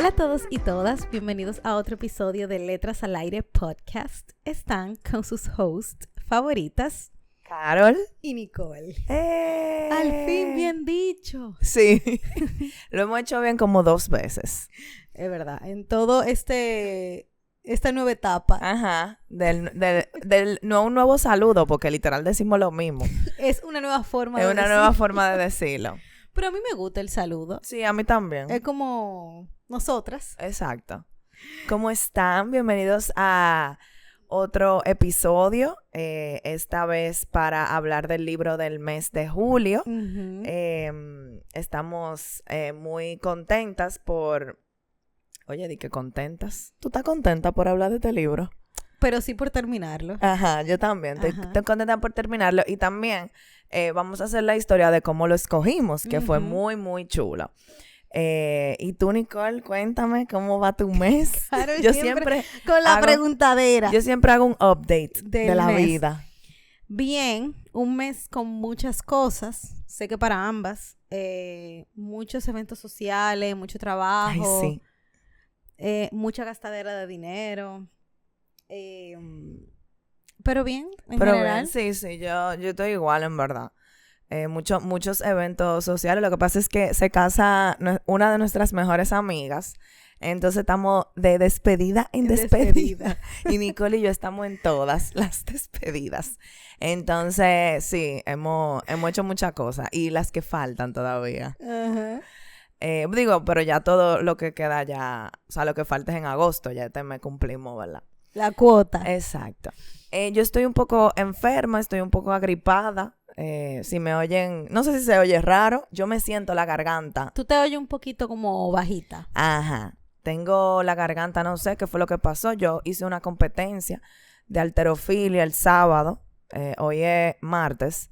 Hola a todos y todas, bienvenidos a otro episodio de Letras al Aire Podcast. Están con sus hosts favoritas, Carol y Nicole. Al fin, bien dicho. Sí, lo hemos hecho bien como 2 veces. Es verdad, en todo esta nueva etapa. Ajá, no un nuevo saludo, porque literal decimos lo mismo. Es una nueva forma Es de una decir. nueva forma de decirlo. Pero a mí me gusta el saludo. Sí, a mí también. Es como nosotras. Exacto. ¿Cómo están? Bienvenidos a otro episodio, esta vez para hablar del libro del mes de julio. Estamos muy contentas por... Oye, di que contentas. ¿Tú estás contenta por hablar de este libro? Pero sí por terminarlo. Ajá, yo también. Estoy contenta por terminarlo. Y también vamos a hacer la historia de cómo lo escogimos, que fue muy, muy chulo. Y tú, Nicole, cuéntame cómo va tu mes. Claro, yo siempre con la preguntadera. Yo siempre hago un update de la mes. vida. Bien, un mes con muchas cosas. Sé que para ambas. Muchos eventos sociales, mucho trabajo. Ay, sí. Mucha gastadera de dinero. Pero bien, en Pero general. bien, sí, yo estoy igual, en verdad. Muchos eventos sociales. Lo que pasa es que se casa una de nuestras mejores amigas. Entonces estamos de despedida en despedida. Y Nicole y yo estamos en todas las despedidas. Entonces, sí, hemos hecho muchas cosas. Y las que faltan todavía. Ajá. Pero ya todo lo que queda ya... O sea, lo que falta es en agosto. Ya este mes cumplimos, ¿verdad? La cuota. Exacto. Yo estoy un poco enferma, estoy un poco agripada. Si me oyen, no sé si se oye raro, yo me siento la garganta. Tú te oyes un poquito como bajita. Ajá. Tengo la garganta, no sé qué fue lo que pasó. Yo hice una competencia de halterofilia el sábado. Hoy es martes.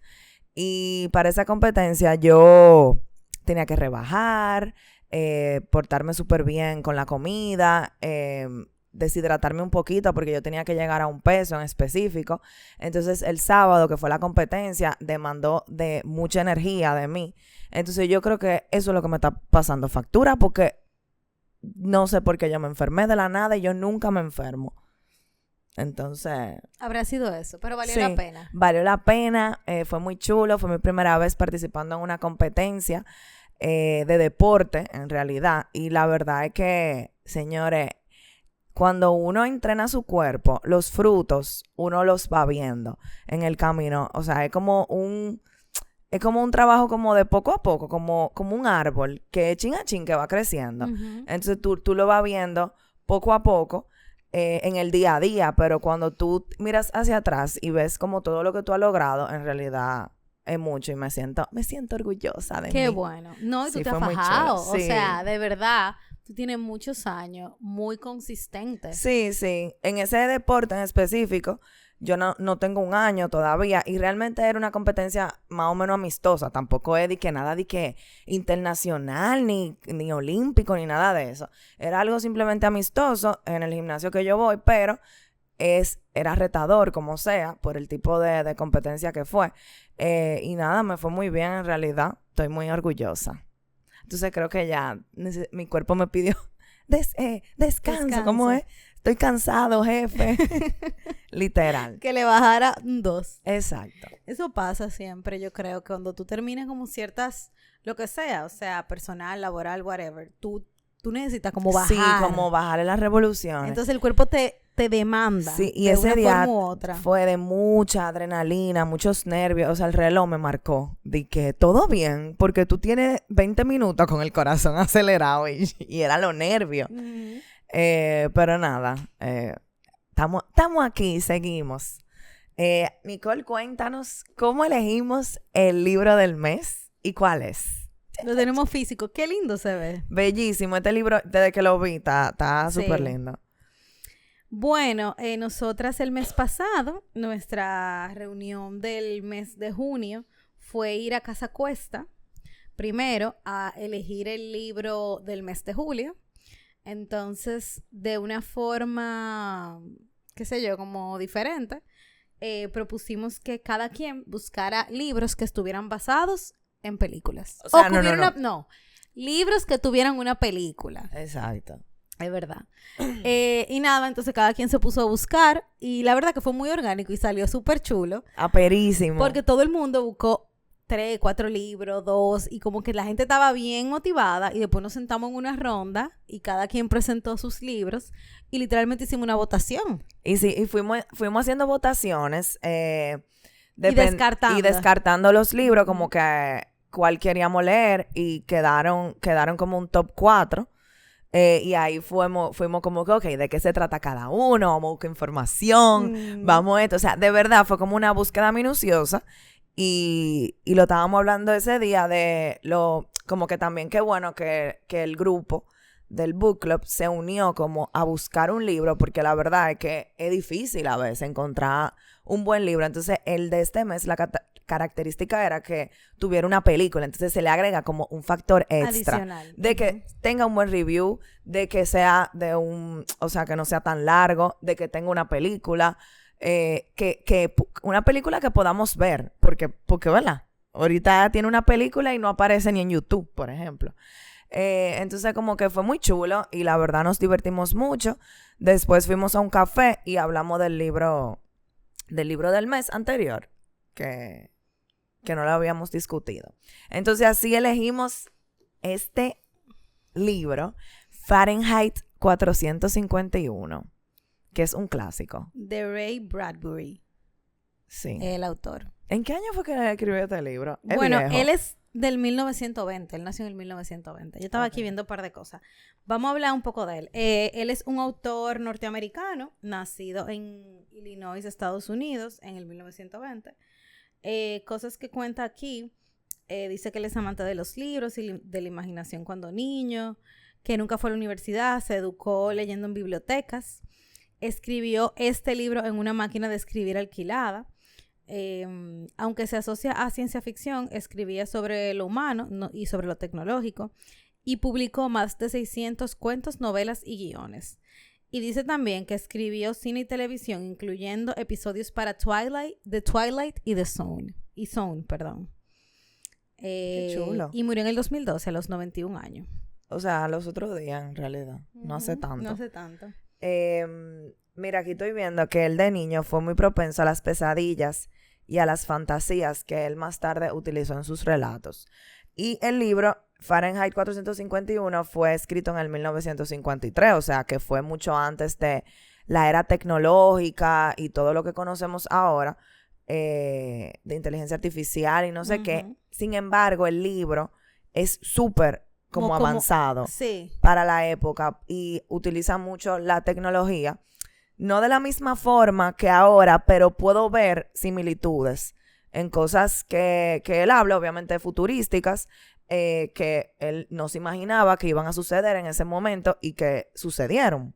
Y para esa competencia yo tenía que rebajar, portarme súper bien con la comida, deshidratarme un poquito porque yo tenía que llegar a un peso en específico. Entonces el sábado, que fue la competencia, demandó de mucha energía de mí. Entonces yo creo que eso es lo que me está pasando factura, porque no sé por qué yo me enfermé de la nada y yo nunca me enfermo. Entonces... Habrá sido eso, pero valió sí, la pena. Valió la pena, fue muy chulo, fue mi primera vez participando en una competencia de deporte, en realidad. Y la verdad es que, señores, cuando uno entrena su cuerpo, los frutos, uno los va viendo en el camino. O sea, es como un trabajo como de poco a poco, como un árbol que chin a chin que va creciendo. Entonces tú lo vas viendo poco a poco en el día a día, pero cuando tú miras hacia atrás y ves como todo lo que tú has logrado, en realidad es mucho y me siento orgullosa de mí. Qué bueno. No, y tú Sí, te has fue muy fajado. chulo. O Sí. sea, de verdad, tú tienes muchos años muy consistente. Sí. En ese deporte en específico, yo no tengo un año todavía y realmente era una competencia más o menos amistosa. Tampoco es nada internacional, ni olímpico, ni nada de eso. Era algo simplemente amistoso en el gimnasio que yo voy, pero era retador, como sea, por el tipo de competencia que fue. Y nada, me fue muy bien en realidad. Estoy muy orgullosa. Entonces creo que ya mi cuerpo me pidió descanso. ¿Cómo es? Estoy cansado, jefe. Literal. Que le bajara 2. Exacto. Eso pasa siempre, yo creo, que cuando tú terminas como ciertas, lo que sea, o sea, personal, laboral, whatever, tú necesitas como bajar. Sí, como bajarle las revoluciones. Entonces el cuerpo te demanda. Sí, y de ese una día forma u otra. fue de mucha adrenalina, muchos nervios. O sea, el reloj me marcó de que todo bien, porque tú tienes 20 minutos con el corazón acelerado y era los nervios. Pero nada, estamos aquí, seguimos. Nicole, cuéntanos cómo elegimos el libro del mes y cuál es. Lo tenemos físico. Qué lindo se ve. Bellísimo. Este libro, desde que lo vi, está súper Sí. lindo. Bueno, nosotras el mes pasado, nuestra reunión del mes de junio fue ir a Casa Cuesta, primero a elegir el libro del mes de julio. Entonces, de una forma, qué sé yo, como diferente, propusimos que cada quien buscara libros que estuvieran basados en películas. O sea, que hubiera no. libros que tuvieran una película. Exacto. Es verdad. Y nada, entonces cada quien se puso a buscar y la verdad que fue muy orgánico y salió súper chulo. Aperísimo. Porque todo el mundo buscó 3, 4 libros, 2 y como que la gente estaba bien motivada y después nos sentamos en una ronda y cada quien presentó sus libros y literalmente hicimos una votación. Y sí, y fuimos haciendo votaciones Y descartando. y descartando los libros como que cuál queríamos leer y quedaron como un top 4. Y ahí fuimos como que, ok, ¿de qué se trata cada uno? Vamos a buscar información, vamos a esto. O sea, de verdad fue como una búsqueda minuciosa y lo estábamos hablando ese día de como que también qué bueno que el grupo del book club se unió como a buscar un libro, porque la verdad es que es difícil a veces encontrar un buen libro. Entonces, el de este mes, la característica era que tuviera una película, entonces se le agrega como un factor extra. Adicional. De que tenga un buen review, de que sea o sea, que no sea tan largo, de que tenga una película, que una película que podamos ver, porque, ¿verdad? Ahorita tiene una película y no aparece ni en YouTube, por ejemplo. Entonces como que fue muy chulo y la verdad nos divertimos mucho. Después fuimos a un café y hablamos del libro del mes anterior, que no lo habíamos discutido. Entonces así elegimos este libro, Fahrenheit 451, que es un clásico. De Ray Bradbury. Sí. El autor. ¿En qué año fue que escribió este libro? Bueno, viejo. él es del 1920, él nació en el 1920. Yo estaba aquí viendo un par de cosas. Vamos a hablar un poco de él. Él es un autor norteamericano, nacido en Illinois, Estados Unidos, en el 1920. Cosas que cuenta aquí, dice que él es amante de los libros y de la imaginación cuando niño, que nunca fue a la universidad, se educó leyendo en bibliotecas, escribió este libro en una máquina de escribir alquilada. Aunque se asocia a ciencia ficción, escribía sobre lo humano y sobre lo tecnológico y publicó más de 600 cuentos, novelas y guiones. Y dice también que escribió cine y televisión, incluyendo episodios para The Twilight y Zone. Qué chulo. Y murió en el 2012 a los 91 años. O sea, los otros días en realidad. No hace tanto. No hace tanto. Mira, aquí estoy viendo que él de niño fue muy propenso a las pesadillas y a las fantasías que él más tarde utilizó en sus relatos. Y el libro Fahrenheit 451 fue escrito en el 1953, o sea que fue mucho antes de la era tecnológica y todo lo que conocemos ahora, de inteligencia artificial y no sé qué. Sin embargo, el libro es súper como avanzado para la época y utiliza mucho la tecnología. No de la misma forma que ahora, pero puedo ver similitudes en cosas que él habla, obviamente futurísticas, que él no se imaginaba que iban a suceder en ese momento y que sucedieron.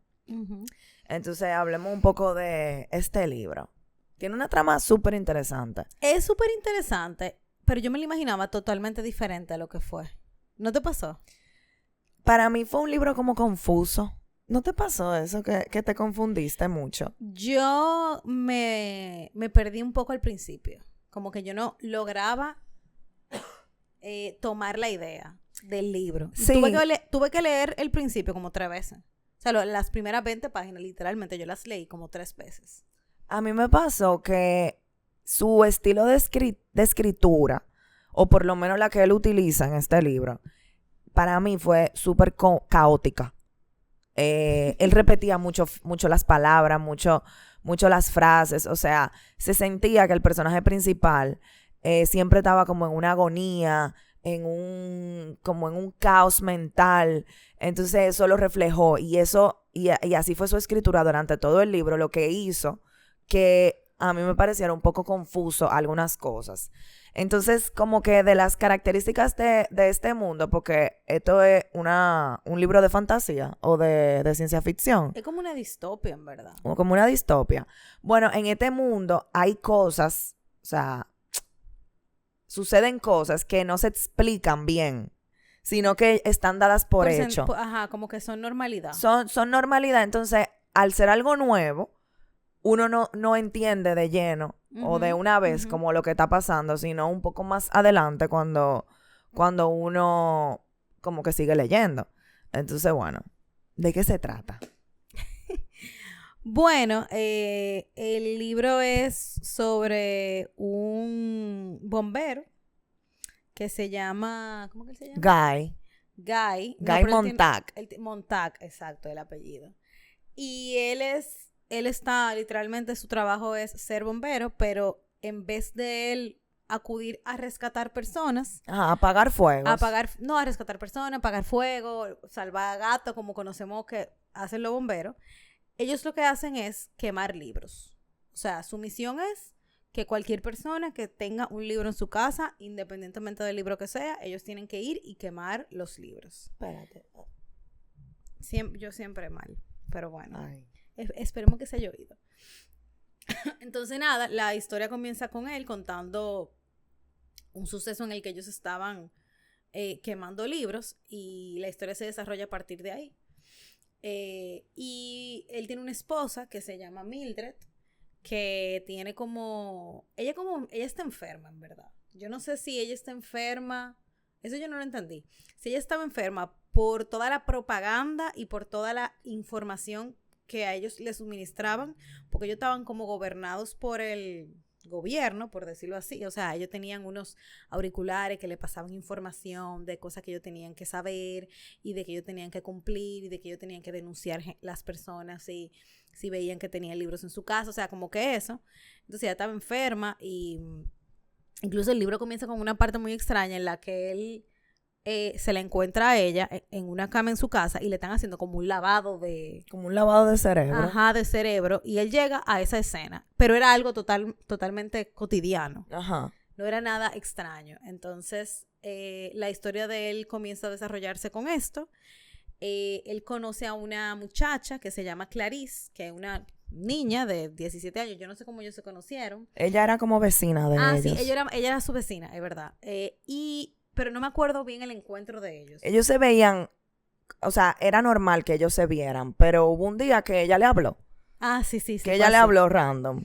Entonces, hablemos un poco de este libro. Tiene una trama súper interesante. Es súper interesante, pero yo me lo imaginaba totalmente diferente a lo que fue. ¿No te pasó? Para mí fue un libro como confuso. ¿No te pasó eso, que te confundiste mucho? Yo me perdí un poco al principio. Como que yo no lograba tomar la idea del libro. Sí. Tuve que leer el principio como 3 veces. O sea, las primeras 20 páginas, literalmente, yo las leí como 3 veces. A mí me pasó que su estilo de escritura, o por lo menos la que él utiliza en este libro, para mí fue súper caótica. Él repetía mucho las palabras, mucho las frases, o sea, se sentía que el personaje principal siempre estaba como en una agonía, como en un caos mental. Entonces eso lo reflejó y así fue su escritura durante todo el libro, lo que hizo que a mí me pareciera un poco confuso algunas cosas. Entonces, como que de las características de este mundo, porque esto es un libro de fantasía o de ciencia ficción. Es como una distopia, en verdad. Como una distopia. Bueno, en este mundo hay cosas, o sea, suceden cosas que no se explican bien, sino que están dadas por hecho. Ajá, como que son normalidad. Son normalidad. Entonces, al ser algo nuevo, uno no entiende de lleno o de una vez como lo que está pasando, sino un poco más adelante cuando uno como que sigue leyendo. Entonces, bueno, ¿de qué se trata? Bueno, el libro es sobre un bombero que se llama, ¿cómo que se llama? Guy. Guy. Guy pero Montag. Montag, exacto, el apellido. Y él está, literalmente su trabajo es ser bombero, pero en vez de él acudir a rescatar personas, Ajá, apagar fuegos. no a rescatar personas, apagar fuego, salvar gatos, como conocemos que hacen los bomberos, ellos lo que hacen es quemar libros. O sea, su misión es que cualquier persona que tenga un libro en su casa, independientemente del libro que sea, ellos tienen que ir y quemar los libros. Espérate. Yo siempre mal, pero bueno. Ay. Esperemos que se haya oído. Entonces, nada, la historia comienza con él contando un suceso en el que ellos estaban quemando libros y la historia se desarrolla a partir de ahí. Y él tiene una esposa que se llama Mildred, que tiene ella está enferma, en verdad. Yo no sé si ella está enferma, eso yo no lo entendí. Si ella estaba enferma por toda la propaganda y por toda la información que a ellos les suministraban, porque ellos estaban como gobernados por el gobierno, por decirlo así. O sea, ellos tenían unos auriculares que le pasaban información de cosas que ellos tenían que saber y de que ellos tenían que cumplir y de que ellos tenían que denunciar las personas si veían que tenían libros en su casa. O sea, como que eso. Entonces ella estaba enferma y incluso el libro comienza con una parte muy extraña en la que él se la encuentra a ella en una cama en su casa y le están haciendo como un lavado de... Como un lavado de cerebro. Ajá, de cerebro. Y él llega a esa escena. Pero era algo totalmente cotidiano. Ajá. No era nada extraño. Entonces, la historia de él comienza a desarrollarse con esto. Él conoce a una muchacha que se llama Clarice, que es una niña de 17 años. Yo no sé cómo ellos se conocieron. Ella era como vecina de ellos. Sí, ella era su vecina, es verdad. Pero no me acuerdo bien el encuentro de ellos. Ellos se veían, o sea, era normal que ellos se vieran, pero hubo un día que ella le habló. Sí. Que ella le habló random.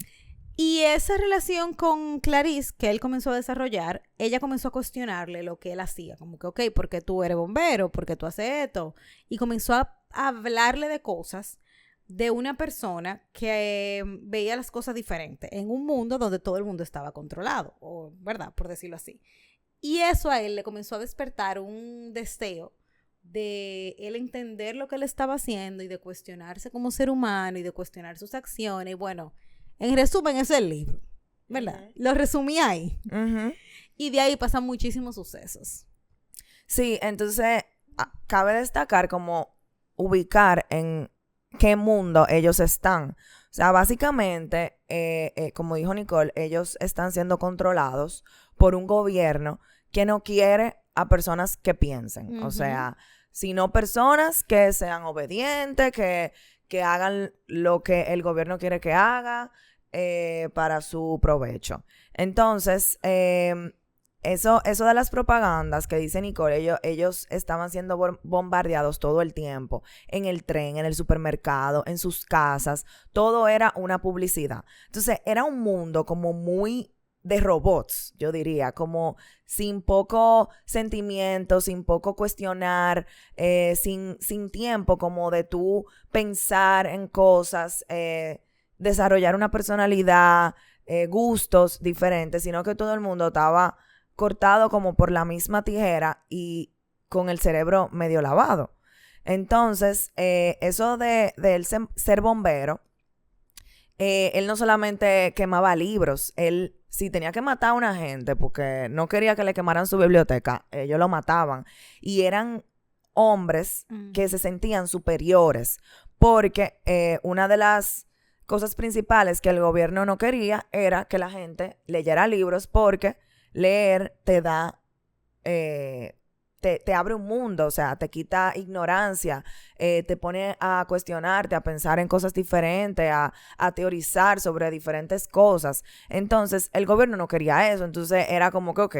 Y esa relación con Clarice que él comenzó a desarrollar, ella comenzó a cuestionarle lo que él hacía. Como que, ok, ¿por qué tú eres bombero? ¿Por qué tú haces esto? Y comenzó a hablarle de cosas de una persona que veía las cosas diferentes en un mundo donde todo el mundo estaba controlado, o verdad, por decirlo así. Y eso a él le comenzó a despertar un deseo de él entender lo que él estaba haciendo y de cuestionarse como ser humano y de cuestionar sus acciones. Y bueno, en resumen, ese es el libro, ¿verdad? Uh-huh. Lo resumí ahí. Uh-huh. Y de ahí pasan muchísimos sucesos. Sí, entonces cabe destacar como ubicar en qué mundo ellos están. O sea, básicamente, como dijo Nicole, ellos están siendo controlados por un gobierno que no quiere a personas que piensen. Uh-huh. O sea, sino personas que sean obedientes, que hagan lo que el gobierno quiere que haga para su provecho. Entonces, eso de las propagandas que dice Nicole, ellos estaban siendo bombardeados todo el tiempo, en el tren, en el supermercado, en sus casas, todo era una publicidad. Entonces, era un mundo como muy de robots, yo diría, como sin poco sentimiento, sin poco cuestionar, sin tiempo como de tú pensar en cosas, desarrollar una personalidad, gustos diferentes, sino que todo el mundo estaba cortado como por la misma tijera y con el cerebro medio lavado. Entonces, eso de él ser bombero, él no solamente quemaba libros, él si tenía que matar a una gente porque no quería que le quemaran su biblioteca, ellos lo mataban. Y eran hombres que se sentían superiores porque una de las cosas principales que el gobierno no quería era que la gente leyera libros porque leer te da... Te abre un mundo, o sea, te quita ignorancia, te pone a cuestionarte, a pensar en cosas diferentes, a teorizar sobre diferentes cosas. Entonces, el gobierno no quería eso. Entonces, era como que, ok,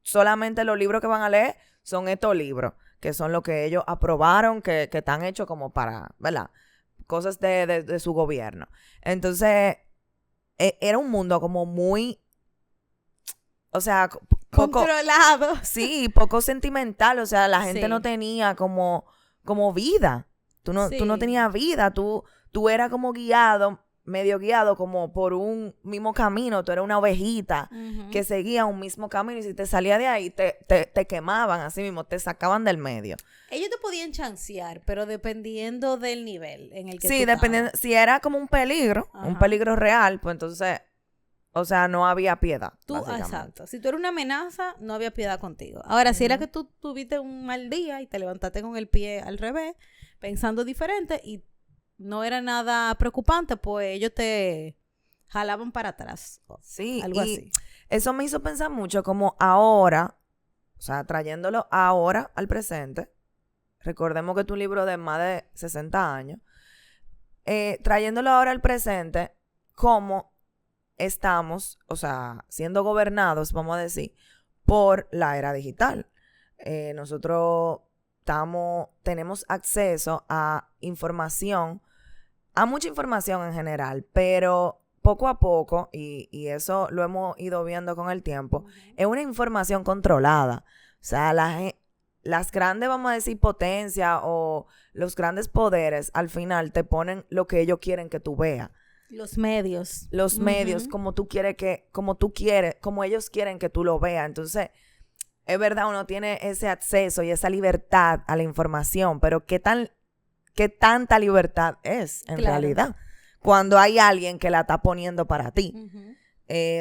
solamente los libros que van a leer son estos libros, que son los que ellos aprobaron, que están hechos como para, ¿verdad? Cosas de su gobierno. Entonces, era un mundo como muy... o sea, poco... Controlado. Sí, poco sentimental, o sea, la gente Sí. no tenía como vida. Tú no Sí. tenías vida, tú eras como medio guiado como por un mismo camino, tú eras una ovejita Ujú. que seguía un mismo camino y si te salía de ahí te quemaban así mismo, te sacaban del medio. Ellos te podían chancear, pero dependiendo del nivel en el que Sí, tú dependiendo, estabas. si era como un Ajá. peligro real, pues entonces, o sea, no había piedad, básicamente. Exacto. Si tú eras una amenaza, no había piedad contigo. Ahora, si era Ujú. que tú tuviste un mal día y te levantaste con el pie al revés, pensando diferente y no era nada preocupante, pues ellos te jalaban para atrás. Sí, Algo y así. eso me hizo pensar mucho como ahora, o sea, trayéndolo ahora al presente. Recordemos que es un libro de más de 60 años. Trayéndolo ahora al presente, cómo estamos, o sea, siendo gobernados, vamos a decir, por la era digital. Nosotros tenemos acceso a información, a mucha información en general, pero poco a poco, y eso lo hemos ido viendo con el tiempo, es una información controlada. O sea, las grandes, vamos a decir, potencias o los grandes poderes, al final te ponen lo que ellos quieren que tú veas. Los medios. Los medios, como ellos quieren que tú lo veas. Entonces, es verdad, uno tiene ese acceso y esa libertad a la información, pero ¿qué tanta libertad es en realidad? Cuando hay alguien que la está poniendo para ti. Ujú.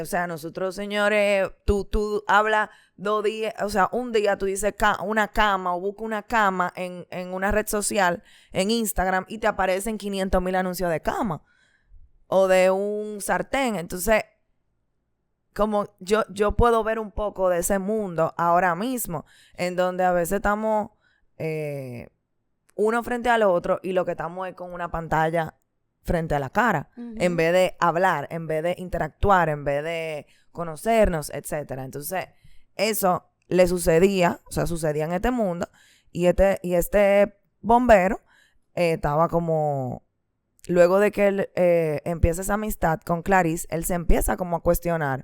O sea, nosotros, señores, tú hablas 2 días, o sea, un día tú dices una cama o busca una cama en una red social, en Instagram, y te aparecen 500,000 anuncios de cama o de un sartén. Entonces, como yo puedo ver un poco de ese mundo ahora mismo, en donde a veces estamos uno frente al otro y lo que estamos es con una pantalla frente a la cara, en vez de hablar, en vez de interactuar, en vez de conocernos, etcétera. Entonces, eso le sucedía en este mundo, y este bombero estaba como, luego de que él empieza esa amistad con Clarice, él se empieza como a cuestionar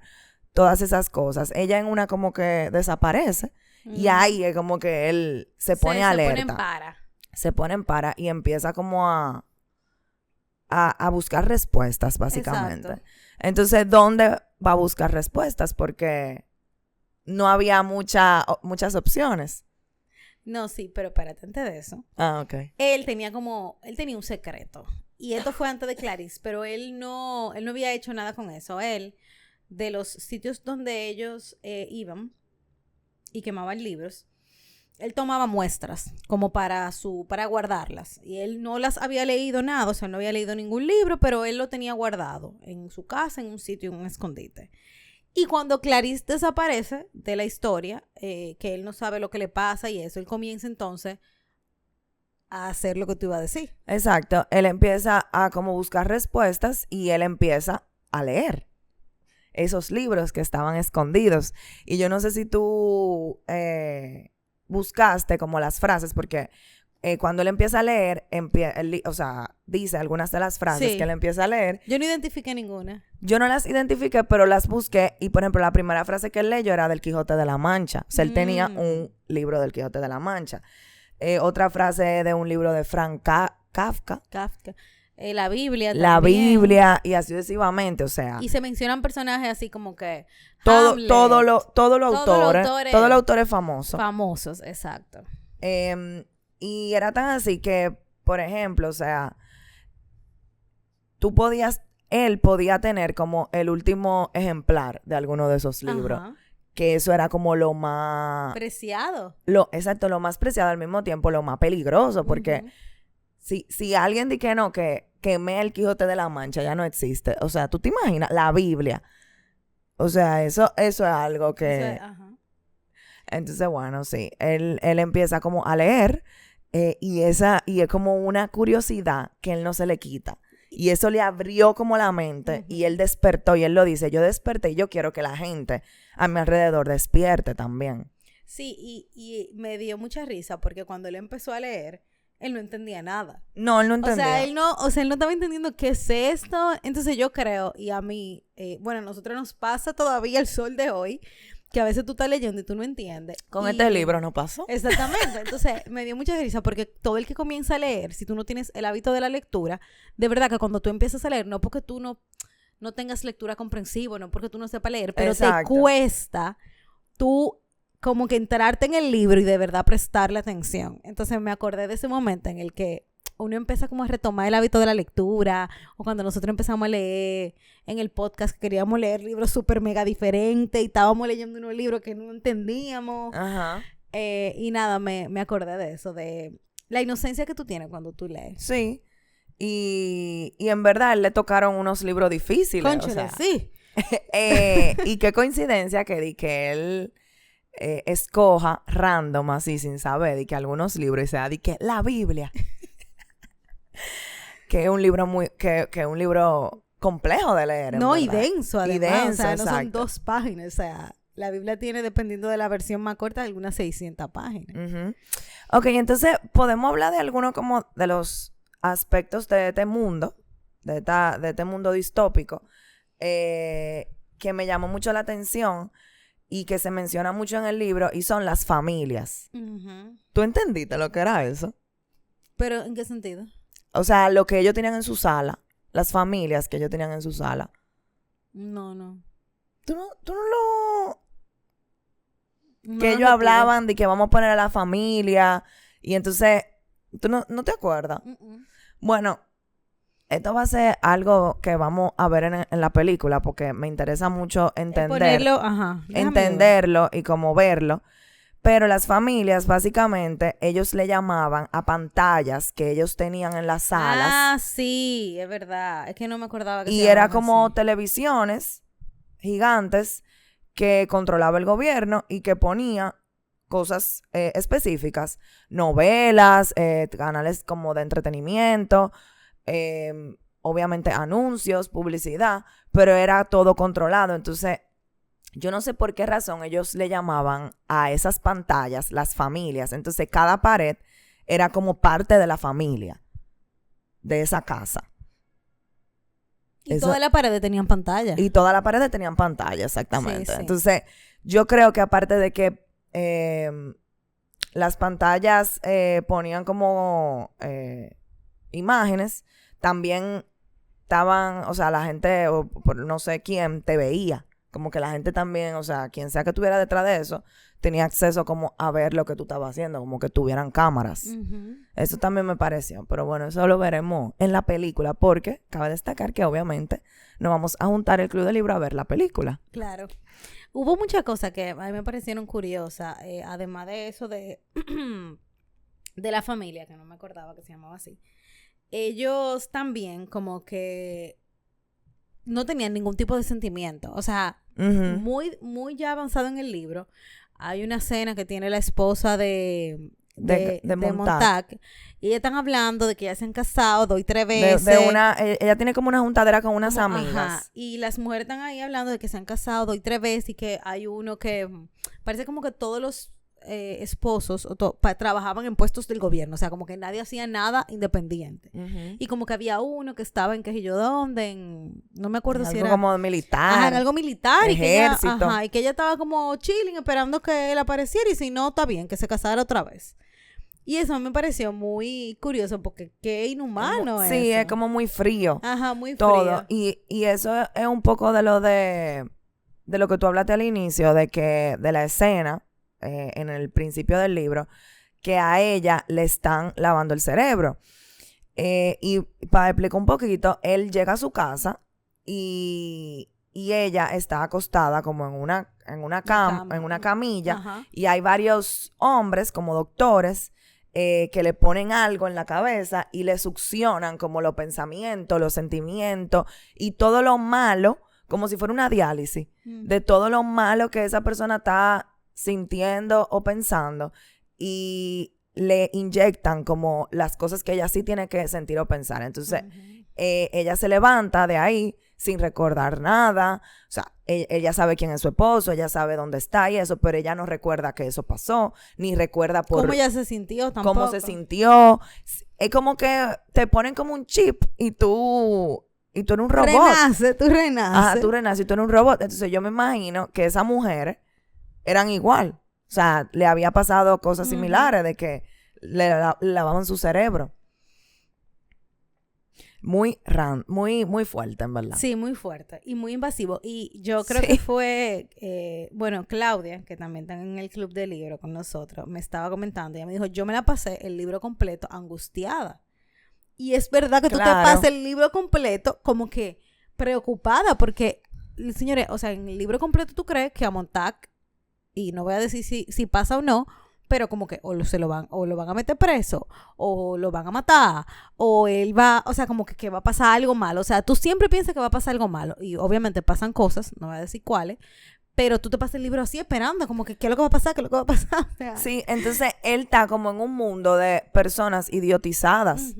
todas esas cosas. Ella en una como que desaparece, y ahí es como que él se pone alerta. Se pone en para y empieza como a buscar respuestas, básicamente. Exacto. Entonces, ¿dónde va a buscar respuestas? Porque no había muchas opciones. No, sí, pero espérate, antes de eso. Ah, ok. Él tenía un secreto. Y esto fue antes de Clarice, pero él no había hecho nada con eso. Él, de los sitios donde ellos iban y quemaban libros, él tomaba muestras como para guardarlas. Y él no las había leído nada, o sea, no había leído ningún libro, pero él lo tenía guardado en su casa, en un sitio, en un escondite. Y cuando Clarice desaparece de la historia, que él no sabe lo que le pasa y eso, él comienza entonces a hacer lo que tú ibas a decir. Exacto. Él empieza a como buscar respuestas y él empieza a leer esos libros que estaban escondidos. Y yo no sé si tú buscaste como las frases, porque cuando él empieza a leer, o sea, dice algunas de las frases que él empieza a leer. Yo no identifiqué ninguna. Yo no las identifiqué, pero las busqué. Y, por ejemplo, la primera frase que él leyó era del Quijote de la Mancha. O sea, él tenía un libro del Quijote de la Mancha. Otra frase de un libro de Frank Kafka. La Biblia también. La Biblia, y así sucesivamente, o sea. Y se mencionan personajes así como que todos Hamlet, los autores famosos. Famosos, exacto. Y era tan así que, por ejemplo, o sea, él podía tener como el último ejemplar de alguno de esos libros. Ajá. Que eso era como lo más... preciado. Exacto, lo más preciado, al mismo tiempo lo más peligroso, porque si alguien dice que no, que quemé el Quijote de la Mancha, ya no existe. O sea, ¿tú te imaginas? La Biblia. O sea, eso es algo que... Entonces, bueno, sí, él empieza como a leer y es como una curiosidad que él no se le quita. Y eso le abrió como la mente y él despertó, y él lo dice, yo desperté y yo quiero que la gente a mi alrededor despierte también. Sí, y me dio mucha risa porque cuando él empezó a leer, él no entendía nada. No, él no entendía. O sea, él no estaba entendiendo qué es esto. Entonces yo creo, y a mí, bueno, a nosotros nos pasa todavía el sol de hoy, que a veces tú estás leyendo y tú no entiendes. Con este libro no pasó. Exactamente. Entonces, me dio mucha risa porque todo el que comienza a leer, si tú no tienes el hábito de la lectura, de verdad que cuando tú empiezas a leer, no porque tú no tengas lectura comprensiva, no porque tú no sepas leer, pero te cuesta tú como que entrarte en el libro y de verdad prestarle atención. Entonces, me acordé de ese momento en el que uno empieza como a retomar el hábito de la lectura, o cuando nosotros empezamos a leer en el podcast que queríamos leer libros súper mega diferentes y estábamos leyendo unos libros que no entendíamos. Ajá. Y nada, me acordé de eso, de la inocencia que tú tienes cuando tú lees. Sí. Y en verdad le tocaron unos libros difíciles. Cónchale, sí. Y qué coincidencia que él escoja random así sin saber de que algunos libros y sea de que la Biblia. Que es un libro que es un libro complejo de leer. No, y denso además. Y denso, o sea, exacto. No son 2 páginas. O sea, la Biblia tiene, dependiendo de la versión más corta, algunas 600 páginas. Uh-huh. Ok, entonces podemos hablar de algunos como de los aspectos de este mundo, de este mundo distópico, que me llamó mucho la atención y que se menciona mucho en el libro, y son las familias. Uh-huh. ¿Tú entendiste lo que era eso? ¿Pero en qué sentido? O sea, lo que ellos tenían en su sala, las familias que ellos tenían en su sala. No. ¿Tú no lo...? No, que ellos hablaban de que vamos a poner a la familia, y entonces, ¿tú no te acuerdas? Uh-uh. Bueno, esto va a ser algo que vamos a ver en la película, porque me interesa mucho entenderlo y como verlo. Pero las familias, básicamente, ellos le llamaban a pantallas que ellos tenían en las salas. Ah, sí, es verdad. Es que no me acordaba que y se era como así. televisiones gigantes que controlaba el gobierno y que ponía cosas específicas. Novelas, canales como de entretenimiento, obviamente anuncios, publicidad, pero era todo controlado. Entonces, yo no sé por qué razón ellos le llamaban a esas pantallas las familias. Entonces, cada pared era como parte de la familia de esa casa. Y todas las paredes tenían pantalla. Y todas las paredes tenían pantalla, exactamente. Sí. Entonces, yo creo que aparte de que las pantallas ponían como imágenes, también estaban, o sea, la gente, o por no sé quién, te veía. Como que la gente también, o sea, quien sea que estuviera detrás de eso, tenía acceso como a ver lo que tú estabas haciendo, como que tuvieran cámaras. Uh-huh. Eso también me pareció, pero bueno, eso lo veremos en la película, porque cabe destacar que obviamente nos vamos a juntar el Club del Libro a ver la película. Claro. Hubo muchas cosas que a mí me parecieron curiosas, además de eso de la familia, que no me acordaba que se llamaba así. Ellos también como que no tenían ningún tipo de sentimiento. O sea, Uh-huh. muy ya avanzado en el libro, hay una escena que tiene la esposa de Montag. Y ellas están hablando de que ya se han casado 2 y 3 veces. Ella tiene como una juntadera con unas amigas. Ajá. Y las mujeres están ahí hablando de que se han casado 2 y 3 veces y que hay uno que parece como que todos los esposos trabajaban en puestos del gobierno. O sea, como que nadie hacía nada independiente. Uh-huh. Y como que había uno que estaba en qué sé yo dónde, no me acuerdo si algo era como militar. Ajá, en algo militar. Ejército. Y que ella estaba como chilling esperando que él apareciera y si no, está bien, que se casara otra vez. Y eso me pareció muy curioso porque qué inhumano es. Sí, eso. es como muy frío. Ajá, muy todo. frío. Y eso es un poco de lo que tú hablaste al inicio, de la escena en el principio del libro, que a ella le están lavando el cerebro. Y para explicar un poquito, él llega a su casa y ella está acostada como en una camilla. Ajá. Y hay varios hombres como doctores que le ponen algo en la cabeza y le succionan como los pensamientos, los sentimientos y todo lo malo, como si fuera una diálisis, de todo lo malo que esa persona está sintiendo o pensando, y le inyectan como las cosas que ella sí tiene que sentir o pensar. Entonces, ella se levanta de ahí sin recordar nada. O sea, ella sabe quién es su esposo, ella sabe dónde está y eso, pero ella no recuerda que eso pasó, ni recuerda cómo ella se sintió tampoco. Cómo se sintió. Es como que te ponen como un chip y tú eres un robot. Tú renaces. Ajá, tú renaces y tú eres un robot. Entonces yo me imagino que esa mujer eran igual. O sea, le había pasado cosas similares de que le lavaban su cerebro. Muy fuerte, en verdad. Sí, muy fuerte y muy invasivo. Y yo creo que fue, bueno, Claudia, que también está en el club de libro con nosotros, me estaba comentando. Ella me dijo, yo me la pasé el libro completo angustiada. Y es verdad que tú te pasas el libro completo como que preocupada porque, señores, o sea, en el libro completo tú crees que a Montag, y no voy a decir si pasa o no, pero como que o lo van a meter preso, o lo van a matar, o él va, o sea, como que va a pasar algo malo. O sea, tú siempre piensas que va a pasar algo malo, y obviamente pasan cosas, no voy a decir cuáles, pero tú te pasas el libro así esperando, como que qué es lo que va a pasar, qué es lo que va a pasar. O sea, sí, entonces él está como en un mundo de personas idiotizadas.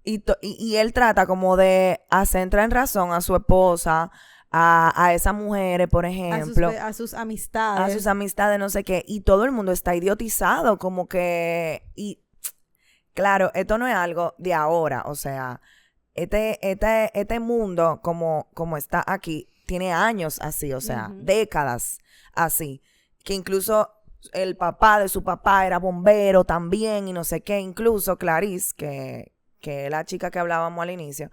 Y él trata como de hacer entrar en razón a su esposa, a esas mujeres, por ejemplo. A sus amistades. A sus amistades, no sé qué. Y todo el mundo está idiotizado, como que... Y claro, esto no es algo de ahora. O sea, este mundo como está aquí, tiene años así, o sea, décadas así. Que incluso el papá de su papá era bombero también y no sé qué. Incluso Clarice, que es la chica que hablábamos al inicio,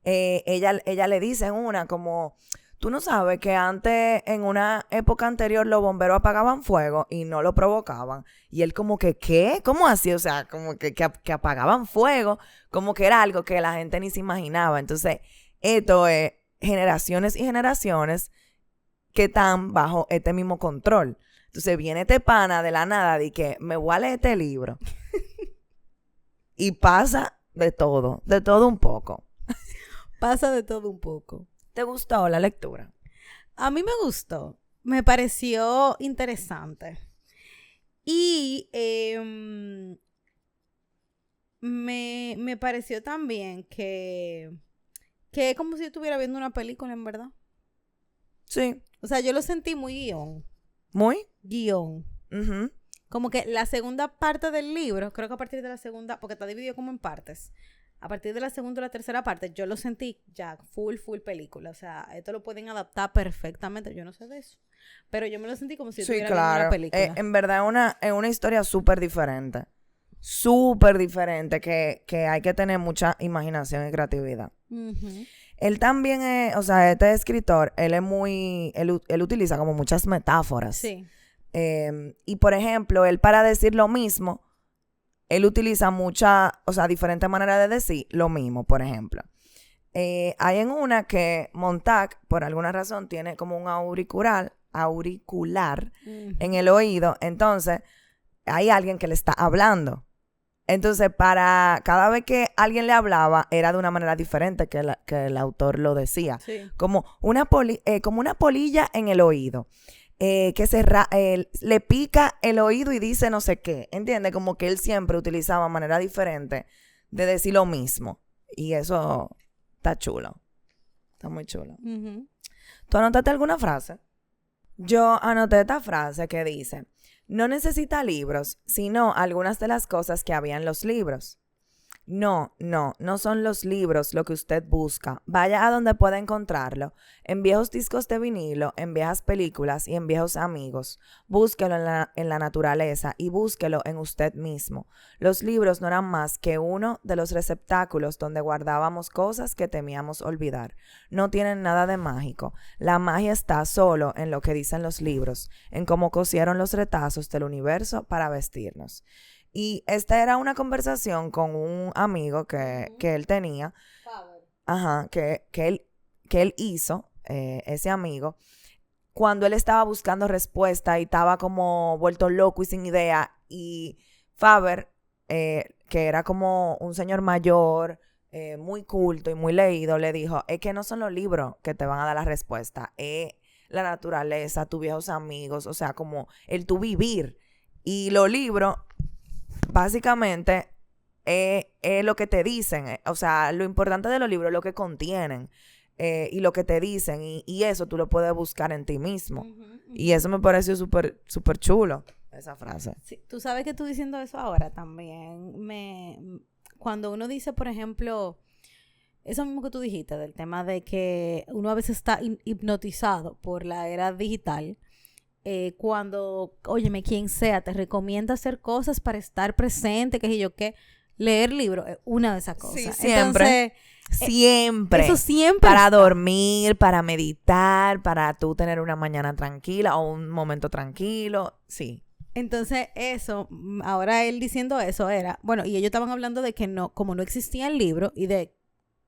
ella le dice en una como, tú no sabes que antes, en una época anterior, los bomberos apagaban fuego y no lo provocaban. Y él como que, ¿qué? ¿Cómo así? O sea, como que apagaban fuego, como que era algo que la gente ni se imaginaba. Entonces, esto es generaciones y generaciones que están bajo este mismo control. Entonces, viene este pana de la nada de que me voy a leer este libro. Y pasa de todo un poco. Pasa de todo un poco. ¿Te gustó la lectura? A mí me gustó. Me pareció interesante. Y me pareció también que es como si estuviera viendo una película, en verdad. Sí. O sea, yo lo sentí muy guión. ¿Muy? Guión. Como que la segunda parte del libro, creo que a partir de la segunda, porque está dividido como en partes. A partir de la segunda o la tercera parte, yo lo sentí ya full película. O sea, esto lo pueden adaptar perfectamente. Yo no sé de eso. Pero yo me lo sentí como si estuviera viendo una película. En verdad es una historia súper diferente. Súper diferente que hay que tener mucha imaginación y creatividad. Él también es, o sea, este escritor, él utiliza como muchas metáforas. Sí. Y por ejemplo, él para decir lo mismo, él utiliza diferentes maneras de decir lo mismo, por ejemplo. Hay en una que Montag, por alguna razón, tiene como un auricular en el oído. Entonces, hay alguien que le está hablando. Entonces, para cada vez que alguien le hablaba, era de una manera diferente que el autor lo decía. Sí. Como una polilla en el oído. Que le pica el oído y dice no sé qué. ¿Entiendes? Como que él siempre utilizaba manera diferente de decir lo mismo. Y eso está chulo. Está muy chulo. ¿Tú anotaste alguna frase? Yo anoté esta frase que dice: no necesita libros, sino algunas de las cosas que había en los libros. No son los libros lo que usted busca. Vaya a donde pueda encontrarlo, en viejos discos de vinilo, en viejas películas y en viejos amigos. Búsquelo en la naturaleza y búsquelo en usted mismo. Los libros no eran más que uno de los receptáculos donde guardábamos cosas que temíamos olvidar. No tienen nada de mágico. La magia está solo en lo que dicen los libros, en cómo cosieron los retazos del universo para vestirnos. Y esta era una conversación con un amigo que él tenía. Ajá, que él hizo, ese amigo, cuando él estaba buscando respuesta y estaba como vuelto loco y sin idea. Y Faber, que era como un señor mayor, muy culto y muy leído, le dijo: es que no son los libros que te van a dar la respuesta, es la naturaleza, tus viejos amigos, o sea, como el tu vivir. Y los libros básicamente es lo que te dicen. O sea, lo importante de los libros es lo que contienen y lo que te dicen. Y eso tú lo puedes buscar en ti mismo. Y eso me pareció súper chulo, esa frase. Sí, tú sabes que tú diciendo eso ahora también cuando uno dice, por ejemplo, eso mismo que tú dijiste del tema de que uno a veces está hipnotizado por la era digital. cuando, óyeme, quien sea, te recomienda hacer cosas para estar presente, qué sé yo qué, leer libros es una de esas cosas. Sí, siempre. Entonces, siempre. eso siempre Para está. dormir, para meditar, para tú tener una mañana tranquila o un momento tranquilo. Sí. Entonces, eso, ahora él diciendo eso era, bueno, y ellos estaban hablando de que no, como no existía el libro y de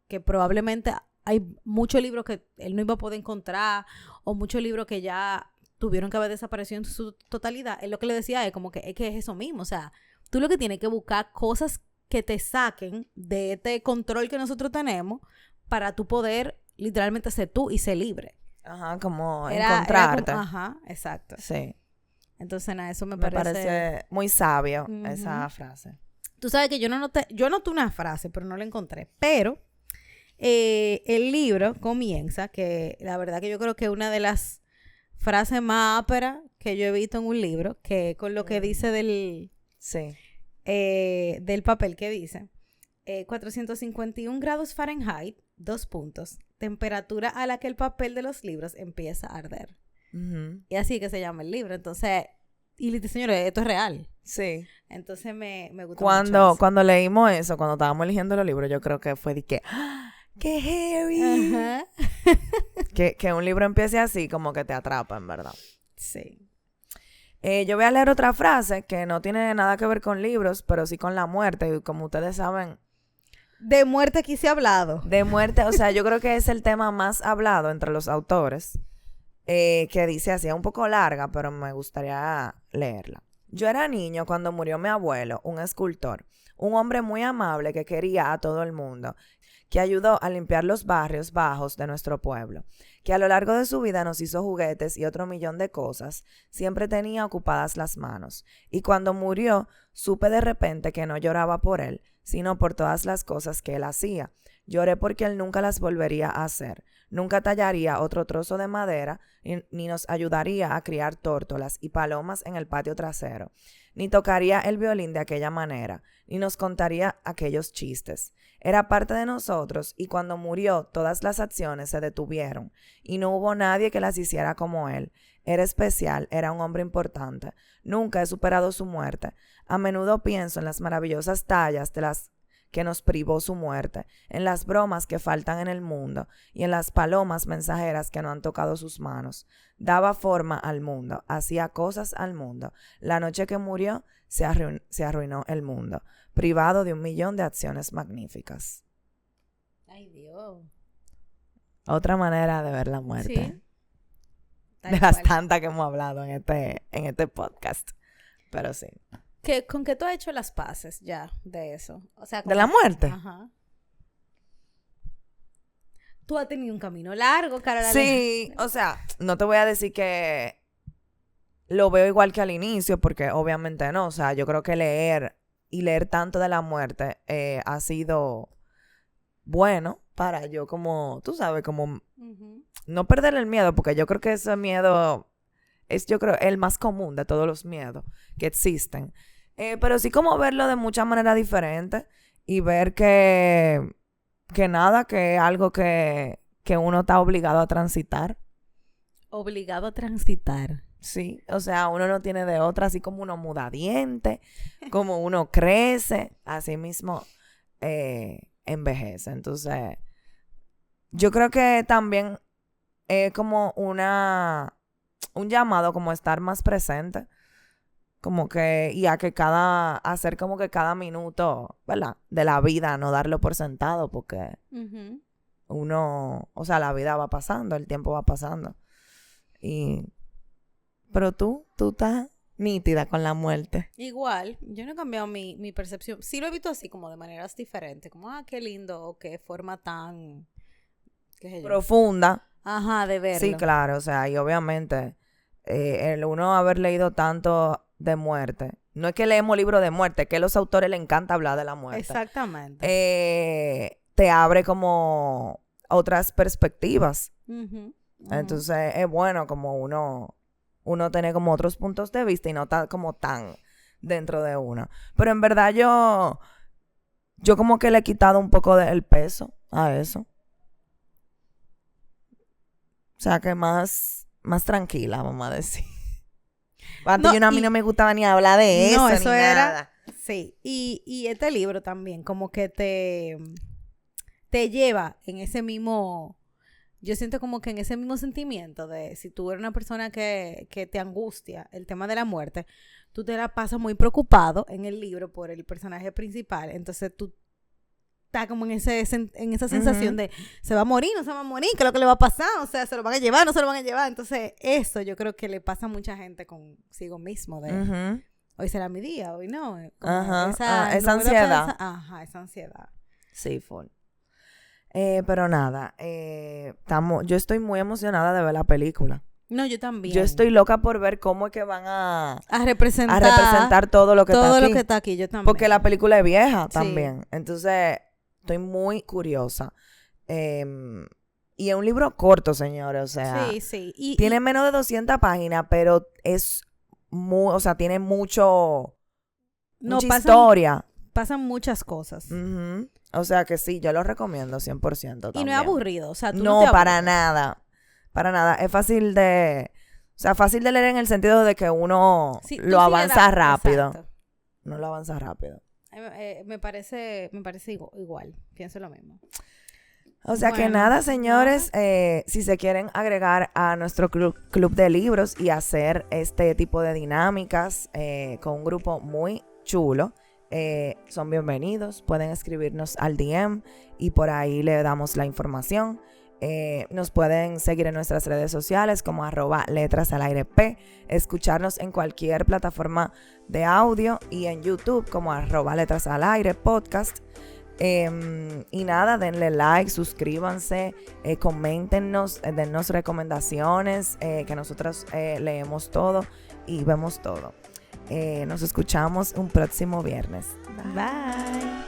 que probablemente hay muchos libros que él no iba a poder encontrar o muchos libros que ya tuvieron que haber desaparecido en su totalidad. Él lo que le decía es como que es eso mismo, o sea, tú lo que tienes que buscar cosas que te saquen de este control que nosotros tenemos para tú poder literalmente ser tú y ser libre. Ajá, como Era encontrarte. como, ajá, exacto. Sí. Entonces, nada, eso me Me parece muy sabio esa frase. Tú sabes que yo noté una frase, pero no la encontré. Pero el libro comienza, que la verdad que yo creo que es una de las frases más ásperas que yo he visto en un libro, que con lo que dice Sí. del papel que dice 451 grados Fahrenheit, 2 puntos, temperatura a la que el papel de los libros empieza a arder. Ujú. Y así que se llama el libro. Entonces, y señores, esto es real. Sí. Entonces me gusta mucho eso. Cuando leímos eso, cuando estábamos eligiendo los libros, yo creo que fue de que ¡ah! ¡Qué heavy! Ajá. Que un libro empiece así, como que te atrapa, en verdad. Sí. Yo voy a leer otra frase que no tiene nada que ver con libros, pero sí con la muerte. Y como ustedes saben, De muerte aquí se ha hablado. de muerte, o sea, yo creo que es el tema más hablado entre los autores, que dice así, es un poco larga, pero me gustaría leerla. Yo era niño cuando murió mi abuelo, un escultor, un hombre muy amable que quería a todo el mundo, que ayudó a limpiar los barrios bajos de nuestro pueblo, que a lo largo de su vida nos hizo juguetes y otro millón de cosas, siempre tenía ocupadas las manos. Y cuando murió, supe de repente que no lloraba por él, sino por todas las cosas que él hacía. Lloré porque él nunca las volvería a hacer. Nunca tallaría otro trozo de madera, ni nos ayudaría a criar tórtolas y palomas en el patio trasero, ni tocaría el violín de aquella manera, ni nos contaría aquellos chistes. Era parte de nosotros y cuando murió todas las acciones se detuvieron y no hubo nadie que las hiciera como él. Era especial, era un hombre importante. Nunca he superado su muerte. A menudo pienso en las maravillosas tallas de las que nos privó su muerte, en las bromas que faltan en el mundo y en las palomas mensajeras que no han tocado sus manos. Daba forma al mundo, hacía cosas al mundo. La noche que murió se arruinó el mundo, privado de 1.000.000 de acciones magníficas. Ay, Dios. Otra manera de ver la muerte. Sí. Tal De las cual. tantas que hemos hablado en este podcast. Pero sí. ¿Con qué tú has hecho las paces ya de eso? O sea, ¿De la muerte? Ajá. Tú has tenido un camino largo, Carola. Sí, o sea, no te voy a decir que lo veo igual que al inicio, porque obviamente no. O sea, yo creo que leer tanto de la muerte ha sido bueno para yo como, tú sabes, como no perder el miedo, porque yo creo que ese miedo es, yo creo, el más común de todos los miedos que existen. Pero sí como verlo de muchas maneras diferentes y ver que nada, que es algo que uno está obligado a transitar. Obligado a transitar. Sí, o sea, uno no tiene de otra, así como uno muda dientes, como uno crece, así mismo envejece. Entonces, yo creo que también es como un llamado como a estar más presente, como que, y a que hacer como que cada minuto, ¿verdad? De la vida, no darlo por sentado, porque uno, o sea, la vida va pasando, el tiempo va pasando. Pero tú estás nítida con la muerte. Igual, yo no he cambiado mi percepción. Sí lo he visto así, como de maneras diferentes. Como, qué lindo, o qué forma tan... qué sé yo. Profunda. Ajá, de verlo. Sí, claro, o sea, y obviamente el uno haber leído tanto de muerte, no es que leemos libros de muerte, es que a los autores les encanta hablar de la muerte. Exactamente. Te abre como otras perspectivas. Ujú. Entonces es bueno como uno tener como otros puntos de vista y no estar como tan dentro de uno. Pero en verdad yo como que le he quitado un poco del peso a eso. O sea que más tranquila, vamos a decir. Antes a mí no me gustaba ni hablar de eso, eso ni era, nada. Sí, y este libro también como que te lleva en ese mismo, yo siento como que en ese mismo sentimiento de si tú eres una persona que te angustia el tema de la muerte, tú te la pasas muy preocupado en el libro por el personaje principal, entonces tú estás como en esa sensación de se va a morir, no se va a morir, ¿qué es lo que le va a pasar? O sea, se lo van a llevar, no se lo van a llevar. Entonces, eso yo creo que le pasa a mucha gente consigo mismo de hoy será mi día, hoy no. Esa ansiedad. Esa ansiedad. Sí, full. Pero nada, yo estoy muy emocionada de ver la película. No, yo también. Yo estoy loca por ver cómo es que van a representar todo lo que está aquí. Todo lo que está aquí, yo también. Porque la película es vieja también. Entonces, estoy muy curiosa. Y es un libro corto, señores. O sea, sí. Tiene menos de 200 páginas, pero es muy, o sea, tiene mucha historia. Pasan muchas cosas. O sea que sí, yo lo recomiendo 100% también. Y no es aburrido, o sea, tú no para nada. Para nada. Es fácil de leer en el sentido de que uno lo avanza rápido. Exacto. No lo avanza rápido. Me parece igual. Pienso lo mismo. O sea que nada, señores, si se quieren agregar a nuestro club de libros y hacer este tipo de dinámicas con un grupo muy chulo, son bienvenidos. Pueden escribirnos al DM y por ahí le damos la información. Nos pueden seguir en nuestras redes sociales como @letrasalaireP, escucharnos en cualquier plataforma de audio y en YouTube como @letrasalaire podcast. Y nada, denle like, suscríbanse, coméntenos, dennos recomendaciones, que nosotros leemos todo y vemos todo. Nos escuchamos un próximo viernes. Bye.